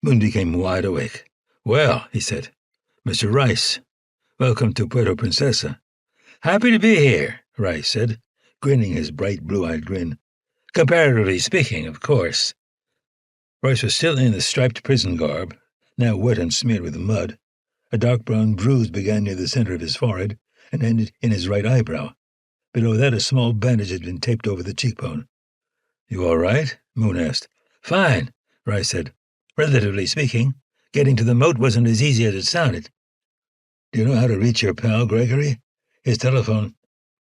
Moon became wide awake. "Well," he said, "Mr. Rice, welcome to Puerto Princesa." "Happy to be here," Rice said, grinning his bright blue-eyed grin. "Comparatively speaking, of course." Rice was still in the striped prison garb, now wet and smeared with mud. A dark brown bruise began near the center of his forehead and ended in his right eyebrow. Below that, a small bandage had been taped over the cheekbone. "You all right?" Moon asked. "Fine," Rice said. "Relatively speaking, getting to the moat wasn't as easy as it sounded." "Do you know how to reach your pal, Gregory? His telephone—"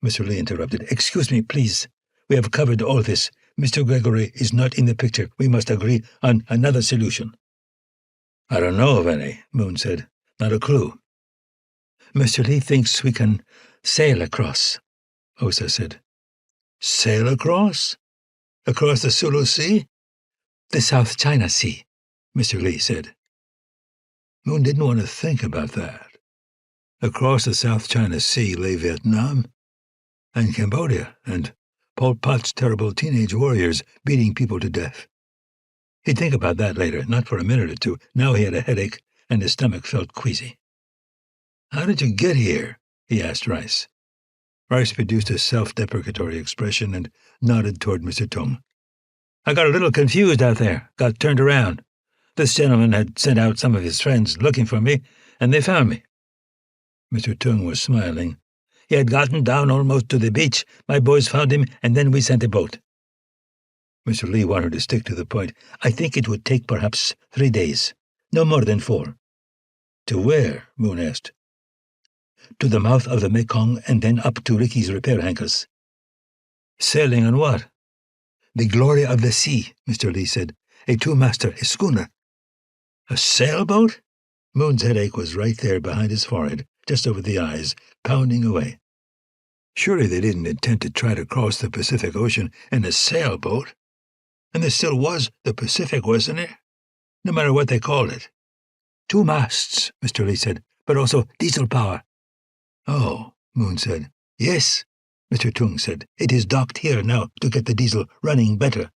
Mr. Lee interrupted. "Excuse me, please. We have covered all this. Mr. Gregory is not in the picture. We must agree on another solution." "I don't know of any," Moon said. "Not a clue." "Mr. Lee thinks we can sail across," Osa said. "Sail across? Across the Sulu Sea?" "The South China Sea," Mr. Lee said. Moon didn't want to think about that. Across the South China Sea lay Vietnam and Cambodia and Pol Pot's terrible teenage warriors beating people to death. He'd think about that later, not for a minute or two. Now he had a headache, and his stomach felt queasy. "How did you get here?" he asked Rice. Rice produced a self-deprecatory expression and nodded toward Mr. Tung. "I got a little confused out there, got turned around. This gentleman had sent out some of his friends looking for me, and they found me." Mr. Tung was smiling. "He had gotten down almost to the beach. My boys found him, and then we sent a boat." Mr. Lee wanted to stick to the point. "I think it would take perhaps 3 days, no more than 4. "To where?" Moon asked. "To the mouth of the Mekong and then up to Ricky's repair hankers." "Sailing on what?" "The glory of the sea," Mr. Lee said. "A 2-master, a schooner." "A sailboat?" Moon's headache was right there behind his forehead, just over the eyes, pounding away. Surely they didn't intend to try to cross the Pacific Ocean in a sailboat. And there still was the Pacific, wasn't there? No matter what they called it. 2 masts, Mr. Lee said, but also diesel power. "Oh," Moon said. "Yes," Mr. Tung said. "It is docked here now to get the diesel running better."